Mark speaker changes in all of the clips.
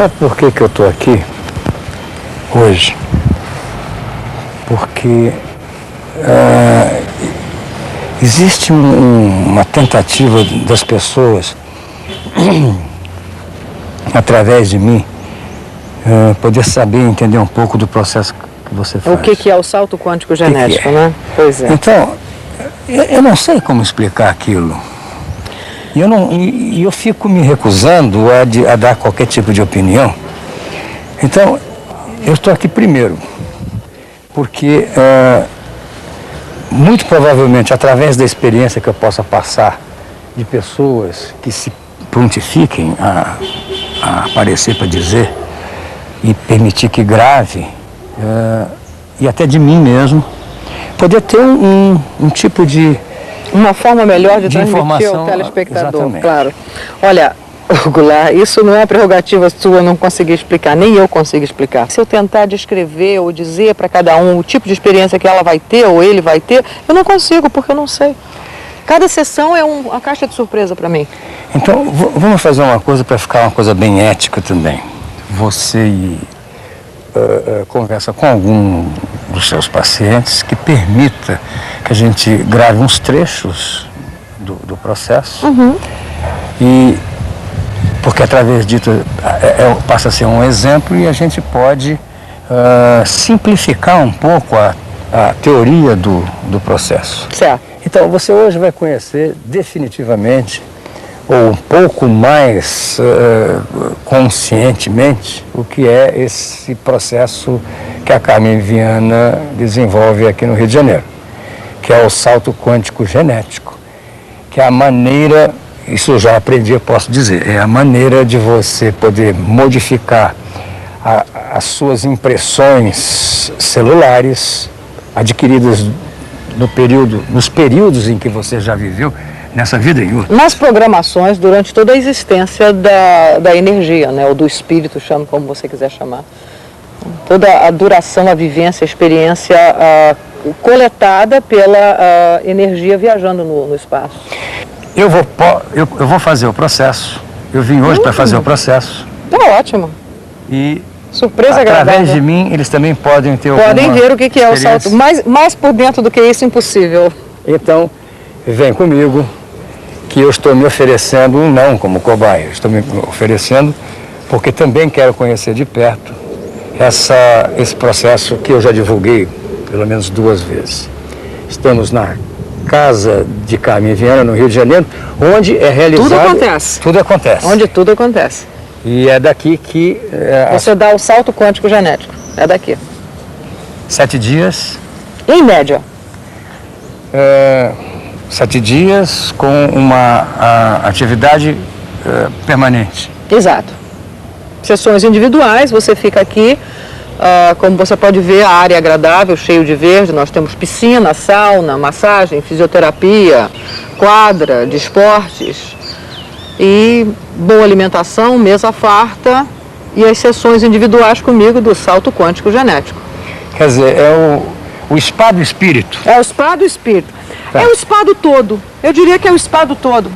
Speaker 1: sabe por que eu estou aqui hoje? Porque existe uma tentativa das pessoas, através de mim, poder saber e entender um pouco do processo que você faz.
Speaker 2: O que é o salto quântico genético, né? Pois é.
Speaker 1: Então, eu não sei como explicar aquilo. E eu fico me recusando a dar qualquer tipo de opinião. Então, eu estou aqui primeiro, porque muito provavelmente, através da experiência que eu possa passar de pessoas que se prontifiquem a aparecer para dizer e permitir que grave, e até de mim mesmo, poder ter um tipo de...
Speaker 2: Uma forma melhor de transmitir ao telespectador, exatamente. Claro. Olha, Goulart, isso não é prerrogativa sua, eu não consegui explicar, nem eu consigo explicar. Se eu tentar descrever ou dizer para cada um o tipo de experiência que ela vai ter ou ele vai ter, eu não consigo, porque eu não sei. Cada sessão é uma caixa de surpresa para mim.
Speaker 1: Então, vamos fazer uma coisa para ficar uma coisa bem ética também. Você conversa com algum dos seus pacientes que permita que a gente grave uns trechos do processo.
Speaker 2: Uhum.
Speaker 1: E porque através disso passa a ser um exemplo e a gente pode simplificar um pouco a teoria do processo.
Speaker 2: Certo.
Speaker 1: Então, você hoje vai conhecer definitivamente, ou um pouco mais conscientemente, o que é esse processo que a Carmen Viana desenvolve aqui no Rio de Janeiro, que é o salto quântico genético, que é a maneira, isso eu já aprendi, eu posso dizer, é a maneira de você poder modificar as suas impressões celulares adquiridas nos períodos em que você já viveu, nessa vida e outra.
Speaker 2: Nas programações, durante toda a existência da energia, né, ou do espírito, chame como você quiser chamar. Toda a duração, a vivência, a experiência coletada pela energia viajando no espaço.
Speaker 1: Eu vou fazer o processo. Eu vim hoje para fazer o processo.
Speaker 2: Tá ótimo.
Speaker 1: E
Speaker 2: surpresa agradável.
Speaker 1: Através de mim, eles também podem ter
Speaker 2: Podem ver o que é o salto. Mais por dentro do que isso, impossível.
Speaker 1: Então, vem comigo, que eu estou me oferecendo, não como cobaia, estou me oferecendo porque também quero conhecer de perto esse processo que eu já divulguei pelo menos 2 vezes. Estamos na casa de Carmen Viana, no Rio de Janeiro, onde é realizado...
Speaker 2: Tudo acontece.
Speaker 1: Tudo acontece.
Speaker 2: Onde tudo acontece.
Speaker 1: E é daqui que...
Speaker 2: Você dá o salto quântico genético. É daqui.
Speaker 1: 7 dias.
Speaker 2: Em média.
Speaker 1: 7 dias com uma atividade permanente.
Speaker 2: Exato. Sessões individuais, você fica aqui, como você pode ver, a área é agradável, cheio de verde, nós temos piscina, sauna, massagem, fisioterapia, quadra de esportes e boa alimentação, mesa farta e as sessões individuais comigo do salto quântico genético.
Speaker 1: Quer dizer, é o spa do espírito.
Speaker 2: É o spa do espírito. Tá. É o spa do todo. Eu diria que é o spa do todo.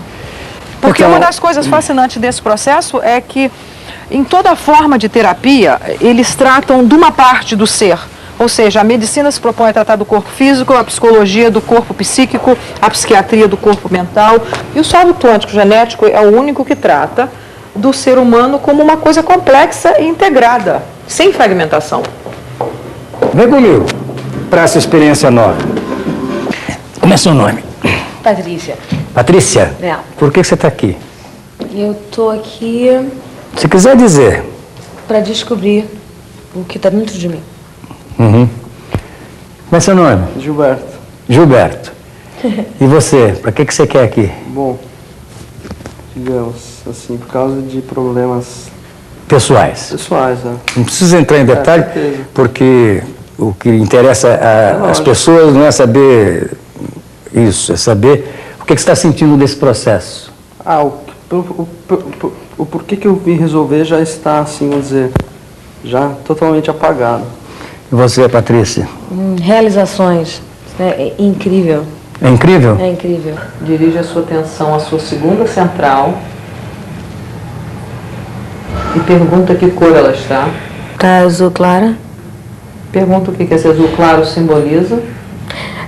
Speaker 2: Porque então, uma das coisas fascinantes desse processo é que, em toda forma de terapia, eles tratam de uma parte do ser. Ou seja, a medicina se propõe a tratar do corpo físico, a psicologia do corpo psíquico, a psiquiatria do corpo mental. E o salto quântico genético é o único que trata do ser humano como uma coisa complexa e integrada, sem fragmentação.
Speaker 1: Vem comigo para essa experiência nova. Como é seu nome?
Speaker 3: Patrícia.
Speaker 1: Patrícia?
Speaker 3: É.
Speaker 1: Por que você está aqui?
Speaker 3: Eu tô aqui...
Speaker 1: Se quiser dizer.
Speaker 3: Para descobrir o que está dentro de mim.
Speaker 1: Uhum. Como é seu nome?
Speaker 4: Gilberto.
Speaker 1: Gilberto. E você? Para que você quer aqui?
Speaker 4: Bom, digamos assim, por causa de problemas...
Speaker 1: Pessoais.
Speaker 4: Pessoais, né?
Speaker 1: Não precisa entrar em detalhe, porque o que interessa às pessoas não é saber isso, é saber o que você está sentindo desse processo.
Speaker 4: O porquê que eu vim resolver já está, assim, vamos dizer, já totalmente apagado.
Speaker 1: E você, Patrícia?
Speaker 3: Realizações. É incrível.
Speaker 1: É incrível?
Speaker 3: É incrível.
Speaker 2: Dirige a sua atenção à sua segunda central. E pergunta que cor ela está.
Speaker 3: Tá azul clara.
Speaker 2: Pergunta o que esse azul claro simboliza.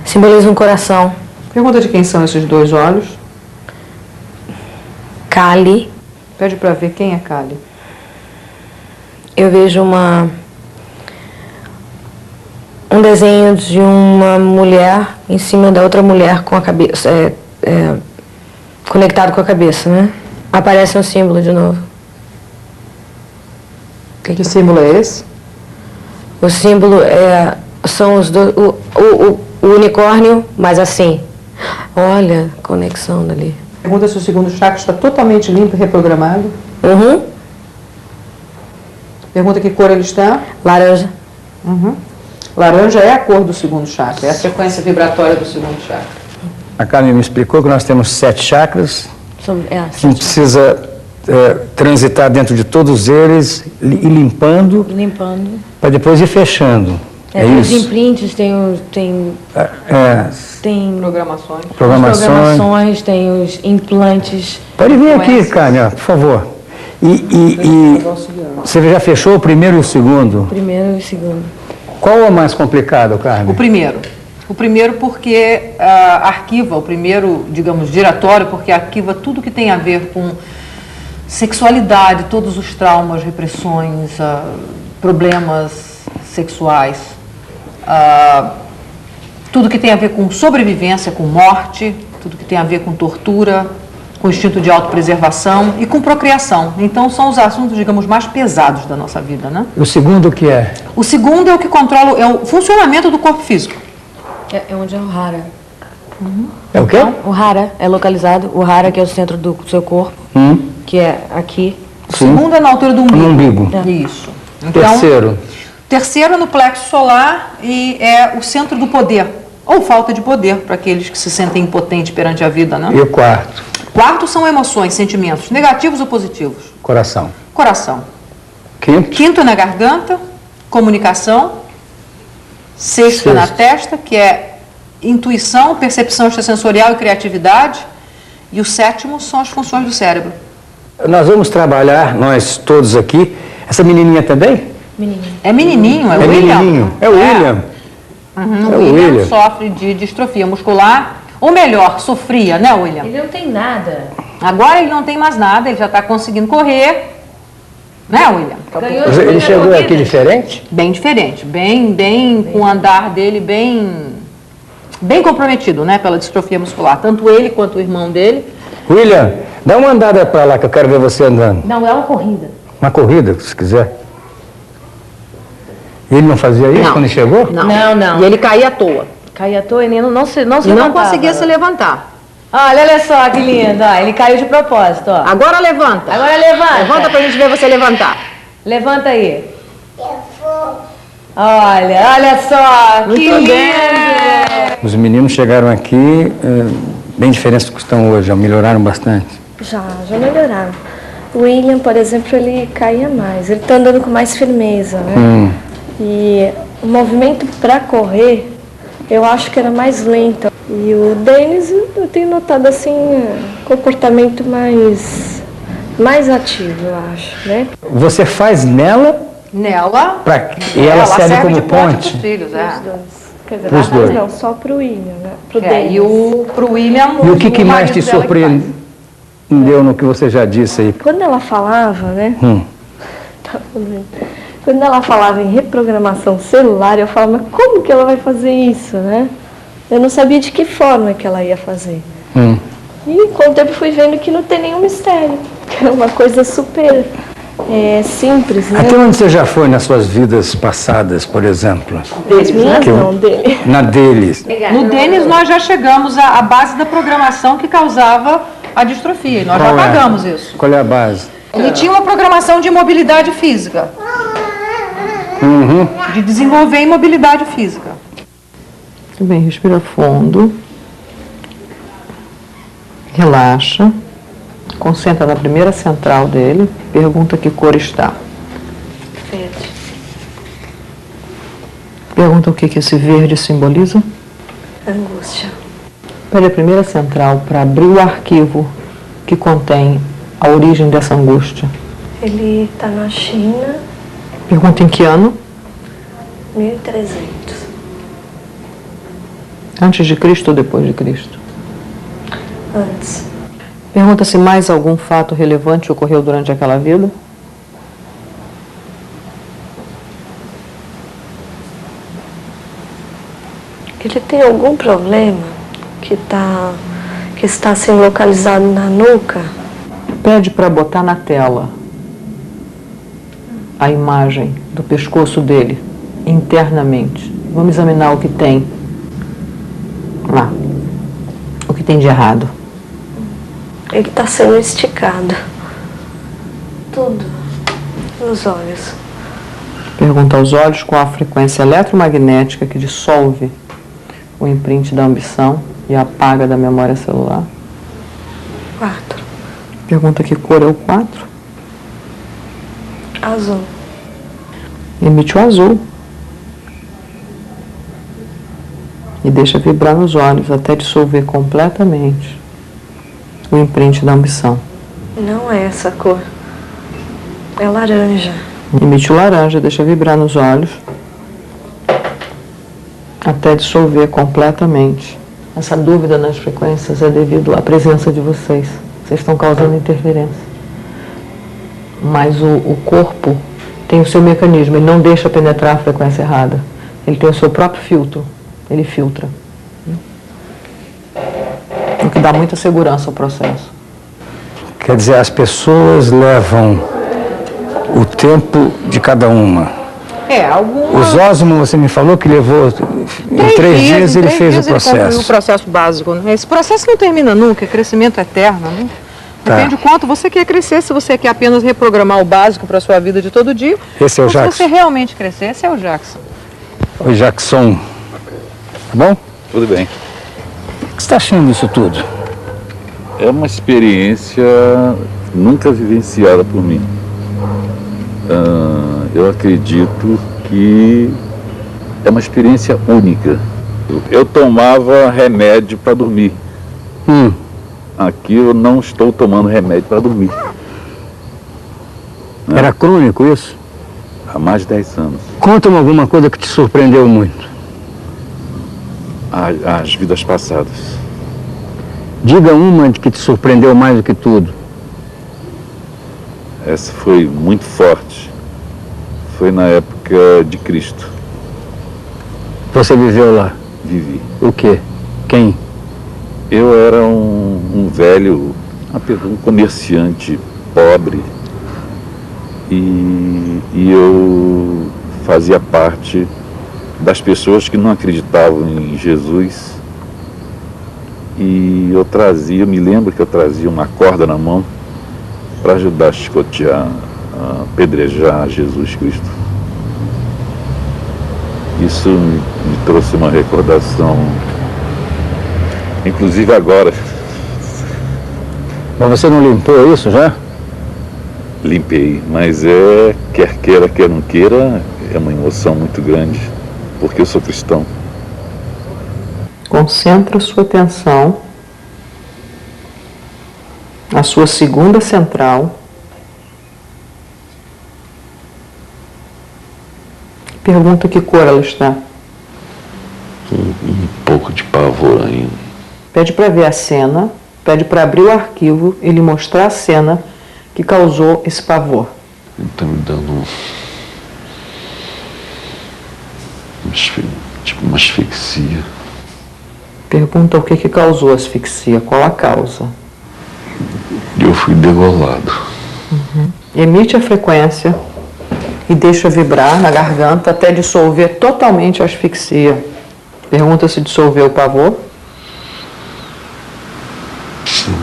Speaker 3: Simboliza um coração.
Speaker 2: Pergunta de quem são esses dois olhos.
Speaker 3: Kali.
Speaker 2: Pede para ver quem é Kali.
Speaker 3: Eu vejo um desenho de uma mulher em cima da outra mulher com a cabeça, conectado com a cabeça, né? Aparece um símbolo de novo.
Speaker 2: Que símbolo é esse?
Speaker 3: O símbolo são os dois, o unicórnio, mas assim. Olha a conexão dali.
Speaker 2: Pergunta se o segundo chakra está totalmente limpo e reprogramado.
Speaker 3: Uhum.
Speaker 2: Pergunta que cor ele está.
Speaker 3: Laranja.
Speaker 2: Uhum. Laranja é a cor do segundo chakra, é a sequência vibratória do segundo chakra.
Speaker 1: A Carmen me explicou que nós temos 7 chakras. A gente precisa transitar dentro de todos eles e limpando.
Speaker 3: Limpando.
Speaker 1: Para depois ir fechando.
Speaker 3: Tem os
Speaker 1: isso?
Speaker 3: imprints, tem
Speaker 1: Programações.
Speaker 3: tem os implantes.
Speaker 1: Pode vir aqui, Carmen, por favor. E você já fechou o primeiro e o segundo?
Speaker 3: Primeiro e o segundo.
Speaker 1: Qual é o mais complicado, Carmen?
Speaker 2: O primeiro. O primeiro porque arquiva, o primeiro, digamos, giratório, porque arquiva tudo que tem a ver com sexualidade, todos os traumas, repressões, problemas sexuais, tudo que tem a ver com sobrevivência, com morte, tudo que tem a ver com tortura, com instinto de autopreservação e com procriação. Então, são os assuntos, digamos, mais pesados da nossa vida, né?
Speaker 1: O segundo o que é?
Speaker 2: O segundo é o que controla, é o funcionamento do corpo físico.
Speaker 3: É onde é o Hara.
Speaker 2: Uhum.
Speaker 1: É o quê?
Speaker 3: O Hara é localizado, o Hara que é o centro do seu corpo, que é aqui.
Speaker 2: O segundo é na altura do umbigo.
Speaker 1: No umbigo.
Speaker 2: Isso. Então, terceiro é no plexo solar e é o centro do poder, ou falta de poder, para aqueles que se sentem impotentes perante a vida, né?
Speaker 1: E o quarto?
Speaker 2: Quarto são emoções, sentimentos, negativos ou positivos.
Speaker 1: Coração.
Speaker 2: Coração.
Speaker 1: Quinto?
Speaker 2: Quinto é na garganta, comunicação. Sexto é na testa, que é intuição, percepção extrasensorial e criatividade. E o sétimo são as funções do cérebro.
Speaker 1: Nós vamos trabalhar, nós todos aqui. Essa menininha também?
Speaker 3: Menininho.
Speaker 2: É menininho, é o William.
Speaker 1: Menininho. É o William.
Speaker 2: Uhum, o William sofre de distrofia muscular, ou melhor, sofria, né, William?
Speaker 3: Ele não tem nada.
Speaker 2: Agora ele não tem mais nada, ele já está conseguindo correr. Né, William?
Speaker 1: Ele chegou aqui diferente?
Speaker 2: Bem diferente, bem com o andar dele bem comprometido, né, pela distrofia muscular. Tanto ele quanto o irmão dele.
Speaker 1: William, dá uma andada para lá que eu quero ver você andando.
Speaker 3: Não, é uma corrida.
Speaker 1: Uma corrida, se quiser. Ele não fazia isso quando ele chegou?
Speaker 2: Não. E ele caía à toa.
Speaker 3: Caía à toa e não se
Speaker 2: E não conseguia se levantar.
Speaker 3: Olha só que lindo, ó. Ele caiu de propósito, ó.
Speaker 2: Agora levanta.
Speaker 3: Agora levanta.
Speaker 2: Levanta pra gente ver você levantar.
Speaker 3: Levanta aí. Olha só,
Speaker 2: Muito
Speaker 3: que lindo.
Speaker 2: bem.
Speaker 1: Os meninos chegaram aqui bem diferentes do que estão hoje, já melhoraram bastante.
Speaker 5: Já melhoraram. O William, por exemplo, ele caía mais, ele está andando com mais firmeza, né? E o movimento para correr, eu acho que era mais lento. E o Denis, eu tenho notado assim, comportamento mais ativo, eu acho, né?
Speaker 1: Você faz nela?
Speaker 2: Nela.
Speaker 1: E ela serve como
Speaker 2: de
Speaker 1: ponte?
Speaker 2: pros filhos,
Speaker 5: Os dois. Quer dizer,
Speaker 1: Pros dois.
Speaker 5: não, só pro William, né? Pro Denis.
Speaker 2: E pro William.
Speaker 1: E o que mais te
Speaker 2: marido dela que
Speaker 1: surpreendeu no que você já disse aí?
Speaker 5: Quando ela falava, né? Tá falando. Quando ela falava em reprogramação celular, eu falava, mas como que ela vai fazer isso, né? Eu não sabia de que forma que ela ia fazer. E com o tempo fui vendo que não tem nenhum mistério, que é uma coisa super simples, né?
Speaker 1: Até onde você já foi nas suas vidas passadas, por exemplo?
Speaker 5: As minhas não, dele.
Speaker 1: Na deles.
Speaker 2: No Denis nós já chegamos à base da programação que causava a distrofia. E nós já pagamos isso.
Speaker 1: Qual é a base?
Speaker 2: Ele tinha uma programação de mobilidade física. De desenvolver imobilidade física. Muito bem, respira fundo. Relaxa. Concentra na primeira central dele. Pergunta que cor está.
Speaker 5: Verde.
Speaker 2: Pergunta o que esse verde simboliza.
Speaker 5: Angústia.
Speaker 2: Pede a primeira central para abrir o arquivo que contém a origem dessa angústia.
Speaker 5: Ele está na China,
Speaker 2: Pergunta em que ano?
Speaker 5: 1300.
Speaker 2: Antes de Cristo ou depois de Cristo?
Speaker 5: Antes.
Speaker 2: Pergunta se mais algum fato relevante ocorreu durante aquela vida.
Speaker 5: Ele tem algum problema que está sendo localizado na nuca?
Speaker 2: Pede para botar na tela a imagem do pescoço dele internamente. Vamos examinar o que tem lá, o que tem de errado.
Speaker 5: Ele está sendo esticado. Tudo. Nos olhos.
Speaker 2: Pergunta aos olhos qual a frequência eletromagnética que dissolve o imprint da ambição e apaga da memória celular.
Speaker 5: 4.
Speaker 2: Pergunta que cor é o 4.
Speaker 5: Azul.
Speaker 2: Emite o azul. E deixa vibrar nos olhos até dissolver completamente o imprint da ambição.
Speaker 5: Não é essa cor. É laranja.
Speaker 2: Emite o laranja, deixa vibrar nos olhos até dissolver completamente. Essa dúvida nas frequências é devido à presença de vocês. Vocês estão causando interferência. Mas o corpo tem o seu mecanismo, ele não deixa penetrar a frequência errada. Ele tem o seu próprio filtro, ele filtra. O que dá muita segurança ao processo.
Speaker 1: Quer dizer, as levam o tempo de cada uma. O Zósimo, você me falou que levou em 3 dias ele fez o processo.
Speaker 2: O processo básico. Né? Esse processo não termina nunca, é crescimento eterno. Né? Depende de quanto você quer crescer. Se você quer apenas reprogramar o básico para a sua vida de todo dia,
Speaker 1: esse é o Jackson.
Speaker 2: Se você realmente crescer, esse é o Jackson.
Speaker 1: Oi, Jackson. Tá bom?
Speaker 6: Tudo bem.
Speaker 1: O que você está achando disso tudo?
Speaker 6: É uma experiência nunca vivenciada por mim. Eu acredito que é uma experiência única. Eu tomava remédio para dormir. Aqui eu não estou tomando remédio para dormir.
Speaker 1: Era crônico isso?
Speaker 6: Há mais de 10 anos.
Speaker 1: Conta-me alguma coisa que te surpreendeu muito.
Speaker 6: As vidas passadas.
Speaker 1: Diga uma que te surpreendeu mais do que tudo.
Speaker 6: Essa foi muito forte. Foi na época de Cristo.
Speaker 1: Você viveu lá?
Speaker 6: Vivi.
Speaker 1: O quê? Quem?
Speaker 6: Eu era um velho, um comerciante pobre. E eu fazia parte das pessoas que não acreditavam em Jesus. E eu me lembro que eu trazia uma corda na mão para ajudar a chicotear, a apedrejar Jesus Cristo. Isso me trouxe uma recordação, inclusive agora.
Speaker 1: Mas você não limpou isso já?
Speaker 6: Limpei, mas quer queira, quer não queira, é uma emoção muito grande, porque eu sou cristão.
Speaker 2: Concentra sua atenção na sua segunda central. Pergunta que cor ela está.
Speaker 7: Um pouco de pavor ainda.
Speaker 2: Pede para ver a cena, pede para abrir o arquivo e lhe mostrar a cena que causou esse pavor.
Speaker 7: Ele está me dando tipo uma asfixia.
Speaker 2: Pergunta o que causou a asfixia, qual a causa.
Speaker 7: Eu fui degolado.
Speaker 2: Emite a frequência e deixa vibrar na garganta até dissolver totalmente a asfixia. Pergunta se dissolveu o pavor.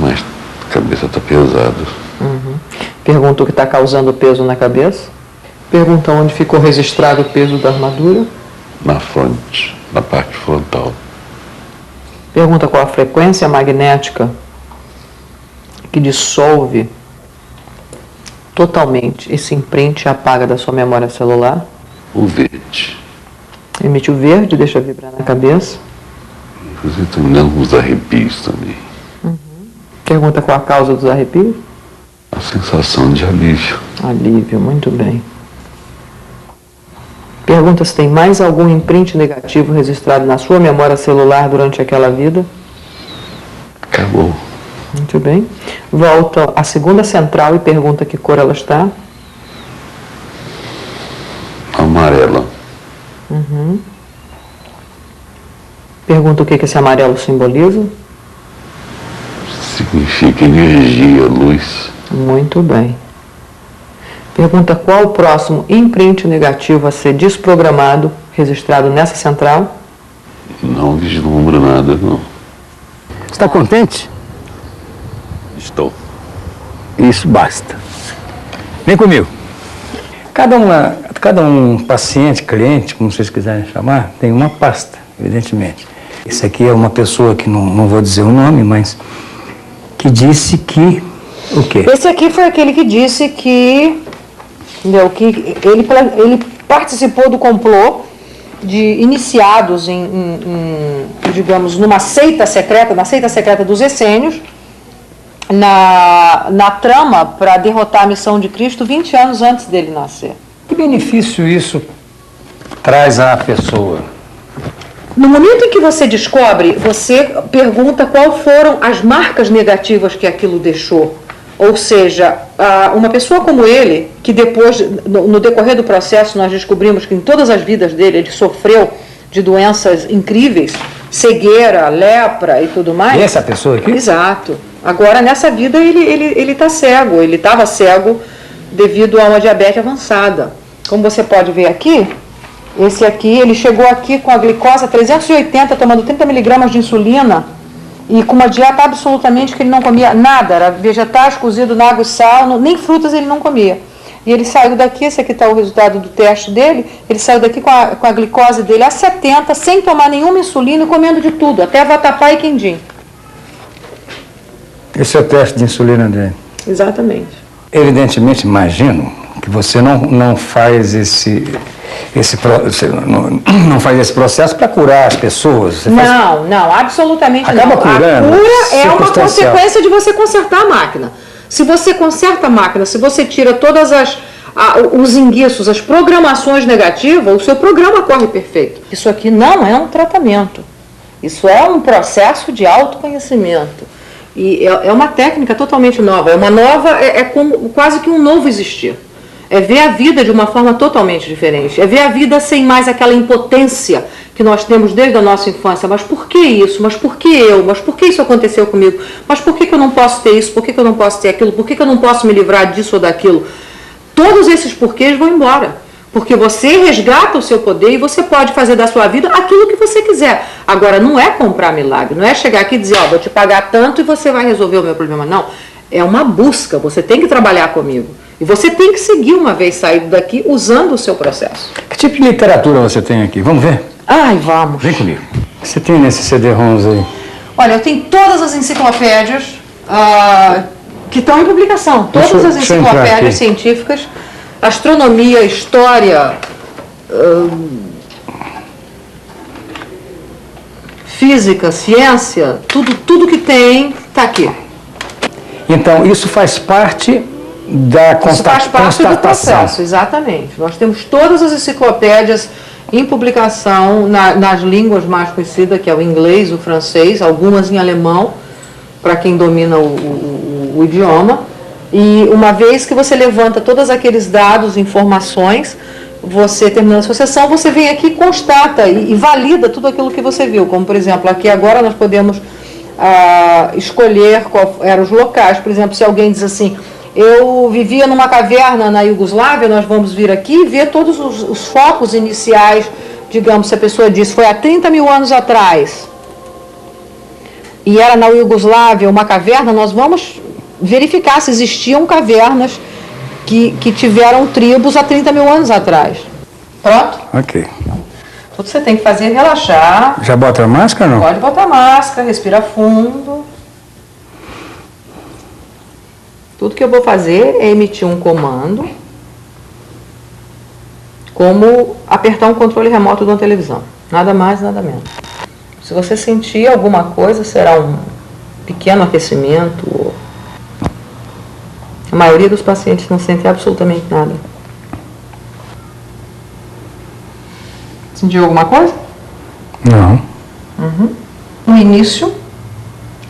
Speaker 7: Mas a cabeça está pesada.
Speaker 2: Pergunta o que está causando o peso na cabeça. Pergunta onde ficou registrado o peso da armadura.
Speaker 7: Na fronte, na parte frontal.
Speaker 2: Pergunta qual a frequência magnética que dissolve totalmente esse imprint e apaga da sua memória celular.
Speaker 7: O verde.
Speaker 2: Emite o verde, deixa vibrar na cabeça.
Speaker 7: Inclusive estou me dando uns arrepios também.
Speaker 2: Pergunta qual a causa dos arrepios.
Speaker 7: A sensação de alívio.
Speaker 2: Alívio, muito bem. Pergunta se tem mais algum imprint negativo registrado na sua memória celular durante aquela vida.
Speaker 7: Acabou.
Speaker 2: Muito bem. Volta à segunda central e pergunta que cor ela está.
Speaker 7: Amarela.
Speaker 2: Pergunta o que esse amarelo simboliza.
Speaker 7: Significa energia, luz.
Speaker 2: Muito bem. Pergunta qual o próximo imprint negativo a ser desprogramado, registrado nessa central.
Speaker 7: Não vislumbro nada, não.
Speaker 1: Está contente?
Speaker 7: Estou.
Speaker 1: Isso basta. Vem comigo. Cada um paciente, cliente, como vocês quiserem chamar, tem uma pasta, evidentemente. Esse aqui é uma pessoa que não vou dizer o nome, mas que disse que... O quê?
Speaker 2: Esse aqui foi aquele que disse que ele participou do complô de iniciados digamos, numa seita secreta, na seita secreta dos essênios, na trama para derrotar a missão de Cristo 20 anos antes dele nascer.
Speaker 1: Que benefício isso traz à pessoa?
Speaker 2: No momento em que você descobre, você pergunta quais foram as marcas negativas que aquilo deixou. Ou seja, uma pessoa como ele, que depois, no decorrer do processo, nós descobrimos que em todas as vidas dele, ele sofreu de doenças incríveis, cegueira, lepra e tudo mais.
Speaker 1: E essa pessoa aqui?
Speaker 2: Exato. Agora, nessa vida, ele está cego. Ele estava cego devido a uma diabetes avançada. Como você pode ver aqui, esse aqui, ele chegou aqui com a glicose 380, tomando 30 miligramas de insulina, e com uma dieta absolutamente que ele não comia nada, era vegetais cozido na água e sal, nem frutas ele não comia. E ele saiu daqui, esse aqui está o resultado do teste dele, ele saiu daqui com a glicose dele a 70, sem tomar nenhuma insulina e comendo de tudo, até vatapá e quindim. Esse
Speaker 1: é o teste de insulina dele?
Speaker 2: Exatamente.
Speaker 1: Evidentemente, imagino que você não faz não faz esse processo para curar as pessoas.
Speaker 2: Não, absolutamente não.
Speaker 1: Acaba curando.
Speaker 2: A cura é uma consequência de você consertar a máquina. Se você conserta a máquina, se você tira todas os enguiços, as programações negativas, o seu programa corre perfeito. Isso aqui não é um tratamento. Isso é um processo de autoconhecimento. E é uma técnica totalmente nova. É como quase que um novo existir. É ver a vida de uma forma totalmente diferente. É ver a vida sem mais aquela impotência que nós temos desde a nossa infância. Mas por que isso? Mas por que eu? Mas por que isso aconteceu comigo? Mas por que eu não posso ter isso? Por que eu não posso ter aquilo? Por que eu não posso me livrar disso ou daquilo? Todos esses porquês vão embora. Porque você resgata o seu poder e você pode fazer da sua vida aquilo que você quiser. Agora, não é comprar milagre. Não é chegar aqui e dizer, vou te pagar tanto e você vai resolver o meu problema. Não. É uma busca. Você tem que trabalhar comigo. E você tem que seguir uma vez saído daqui usando o seu processo.
Speaker 1: Que tipo de literatura você tem aqui? Vamos ver?
Speaker 2: Ai, vamos.
Speaker 1: Vem comigo. O que você tem nesse CD-ROMs aí?
Speaker 2: Olha, eu tenho todas as enciclopédias que estão em publicação. Todas as enciclopédias científicas. Astronomia, história, física, ciência, tudo que tem está aqui.
Speaker 1: Então, isso faz parte da
Speaker 2: constatação. Isso faz parte do processo, exatamente. Nós temos todas as enciclopédias em publicação nas línguas mais conhecidas, que é o inglês, o francês, algumas em alemão, para quem domina o idioma. E uma vez que você levanta todos aqueles dados, informações, você, terminando a sua sessão, você vem aqui e constata e valida tudo aquilo que você viu. Como, por exemplo, aqui agora nós podemos escolher qual eram os locais. Por exemplo, se alguém diz assim, eu vivia numa caverna na Iugoslávia, nós vamos vir aqui e ver todos os focos iniciais, digamos, se a pessoa diz, foi há 30 mil anos atrás, e era na Iugoslávia uma caverna, nós vamos verificar se existiam cavernas que tiveram tribos há 30 mil anos atrás. Pronto?
Speaker 1: Ok.
Speaker 2: Tudo que você tem que fazer é relaxar.
Speaker 1: Já bota a máscara ou não?
Speaker 2: Pode botar máscara, respira fundo. Tudo que eu vou fazer é emitir um comando, como apertar um controle remoto de uma televisão. Nada mais, nada menos. Se você sentir alguma coisa, será um pequeno aquecimento. A maioria dos pacientes não sente absolutamente nada. Sentiu alguma coisa?
Speaker 1: Não.
Speaker 2: No início,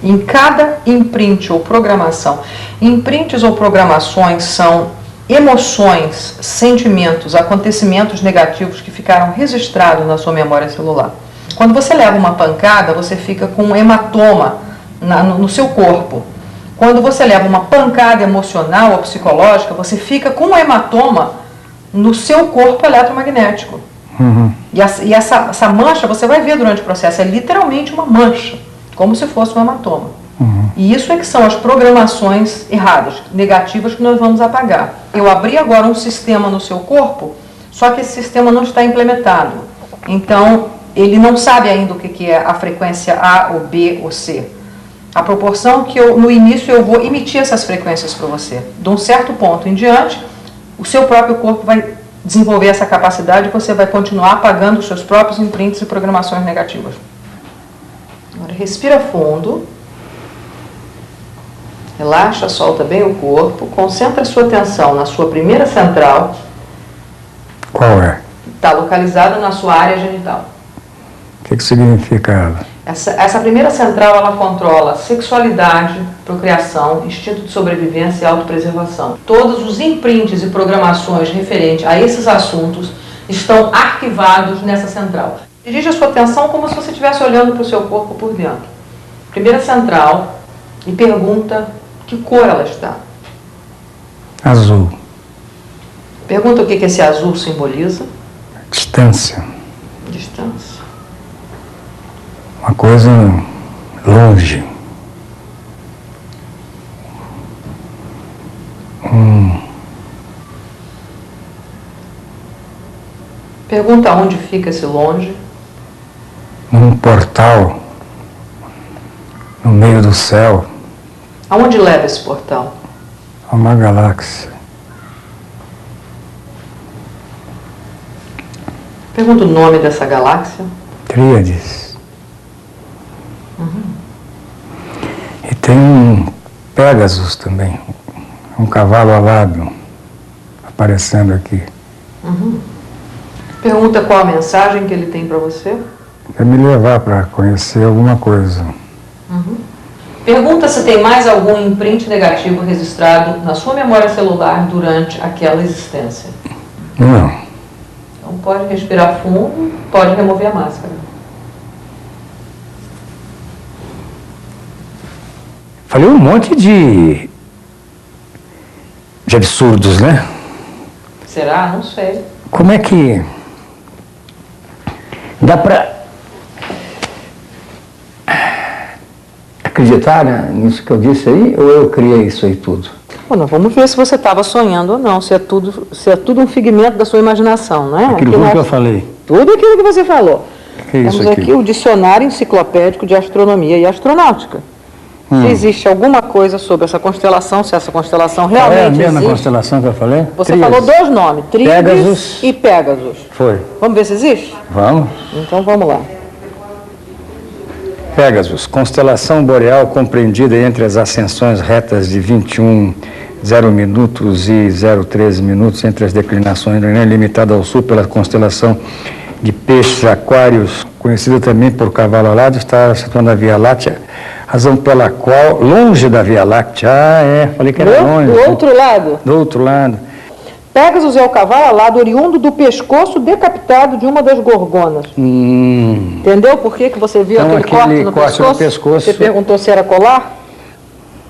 Speaker 2: em cada imprint ou programação, imprints ou programações são emoções, sentimentos, acontecimentos negativos que ficaram registrados na sua memória celular. Quando você leva uma pancada, você fica com um hematoma no seu corpo. Quando você leva uma pancada emocional ou psicológica, você fica com um hematoma no seu corpo eletromagnético. E essa mancha, você vai ver durante o processo, é literalmente uma mancha, como se fosse um hematoma. E isso é que são as programações erradas, negativas, que nós vamos apagar. Eu abri agora um sistema no seu corpo, só que esse sistema não está implementado. Então, ele não sabe ainda o que é a frequência A, ou B, ou C. A proporção que no início eu vou emitir essas frequências para você. De um certo ponto em diante, o seu próprio corpo vai desenvolver essa capacidade e você vai continuar apagando os seus próprios imprints e programações negativas. Agora, respira fundo. Relaxa, solta bem o corpo. Concentra a sua atenção na sua primeira central.
Speaker 1: Qual é?
Speaker 2: Está localizada na sua área genital.
Speaker 1: O que significa ela?
Speaker 2: Essa primeira central, ela controla sexualidade, procriação, instinto de sobrevivência e autopreservação. Todos os imprints e programações referentes a esses assuntos estão arquivados nessa central. Dirige a sua atenção como se você estivesse olhando para o seu corpo por dentro. Primeira central, e pergunta que cor ela está.
Speaker 1: Azul.
Speaker 2: Pergunta o que esse azul simboliza.
Speaker 1: Distância.
Speaker 2: Distância.
Speaker 1: Uma coisa longe.
Speaker 2: Pergunta onde fica esse longe.
Speaker 1: Num portal no meio do céu.
Speaker 2: Aonde leva esse portal?
Speaker 1: A uma galáxia.
Speaker 2: Pergunta o nome dessa galáxia.
Speaker 1: Tríades. E tem um Pégasus também, um cavalo alado aparecendo aqui.
Speaker 2: Pergunta qual a mensagem que ele tem para você.
Speaker 1: Quer me levar para conhecer alguma coisa.
Speaker 2: Pergunta se tem mais algum imprint negativo registrado na sua memória celular durante aquela existência.
Speaker 1: Não.
Speaker 2: Então pode respirar fundo, pode remover a máscara.
Speaker 1: Falei um monte de absurdos, né?
Speaker 2: Será? Não sei.
Speaker 1: Como é que dá para acreditar, né, nisso que eu disse aí, ou eu criei isso aí tudo?
Speaker 2: Bom, nós vamos ver se você estava sonhando ou não, se é tudo um figmento da sua imaginação, não é?
Speaker 1: Aquilo que eu falei.
Speaker 2: Tudo aquilo que você falou.
Speaker 1: Que é isso
Speaker 2: Temos aqui o Dicionário Enciclopédico de Astronomia e Astronáutica. Se existe alguma coisa sobre essa constelação, se essa constelação realmente
Speaker 1: é a mesma
Speaker 2: existe.
Speaker 1: Constelação que eu falei?
Speaker 2: Você
Speaker 1: Tríades.
Speaker 2: falou dois nomes, Tríades
Speaker 1: Pégasus.
Speaker 2: e Pégasus.
Speaker 1: Foi.
Speaker 2: Vamos ver se existe?
Speaker 1: Vamos.
Speaker 2: Então vamos lá.
Speaker 1: Pégasus, constelação boreal compreendida entre as ascensões retas de 21, 0 minutos e 0,13 minutos entre as declinações, né, limitada ao sul pela constelação de Peixes Aquários, conhecida também por cavalo alado, está situada na Via Láctea, razão pela qual, longe da Via Láctea, falei que era longe.
Speaker 2: Do outro lado?
Speaker 1: Do outro lado.
Speaker 2: Pégasus é o cavalo alado oriundo do pescoço decapitado de uma das gorgonas. Entendeu por que você viu
Speaker 1: Então,
Speaker 2: aquele corte no pescoço? Você perguntou se era colar?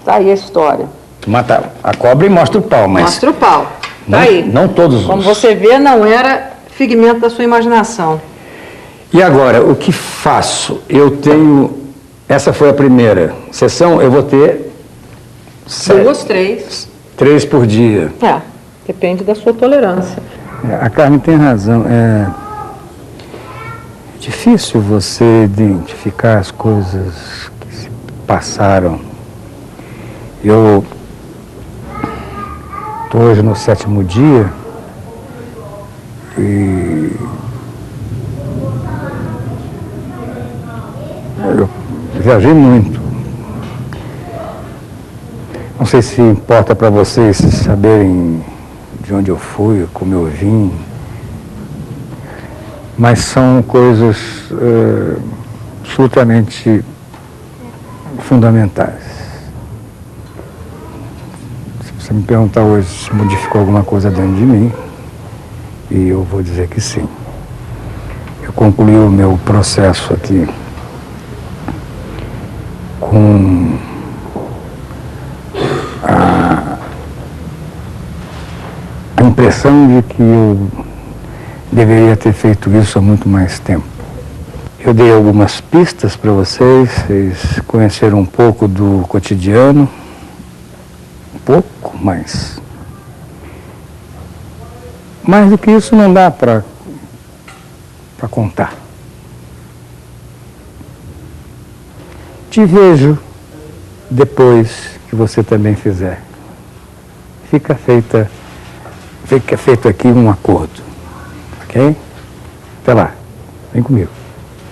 Speaker 2: Tá aí a história.
Speaker 1: Mata a cobra e mostra o pau, mas...
Speaker 2: Mostra o pau. Tá
Speaker 1: não,
Speaker 2: aí.
Speaker 1: Não todos
Speaker 2: Como
Speaker 1: os.
Speaker 2: você vê, não era figmento da sua imaginação.
Speaker 1: E agora, o que faço? Eu tenho... Essa foi a primeira sessão, eu vou ter...
Speaker 2: 2, 3.
Speaker 1: 3 por dia.
Speaker 2: Depende da sua tolerância.
Speaker 1: A Carmen tem razão. É difícil você identificar as coisas que se passaram. Eu estou hoje no 7º dia e eu viajei muito. Não sei se importa para vocês saberem de onde eu fui, como eu vim, mas são coisas absolutamente fundamentais. Se você me perguntar hoje se modificou alguma coisa dentro de mim, e eu vou dizer que sim. Eu concluí o meu processo aqui com a impressão de que eu deveria ter feito isso há muito mais tempo. Eu dei algumas pistas para vocês conheceram um pouco do cotidiano, um pouco, mas mais do que isso não dá para contar. Te vejo depois que você também fizer. Fica feito aqui um acordo, ok? Até lá, vem comigo.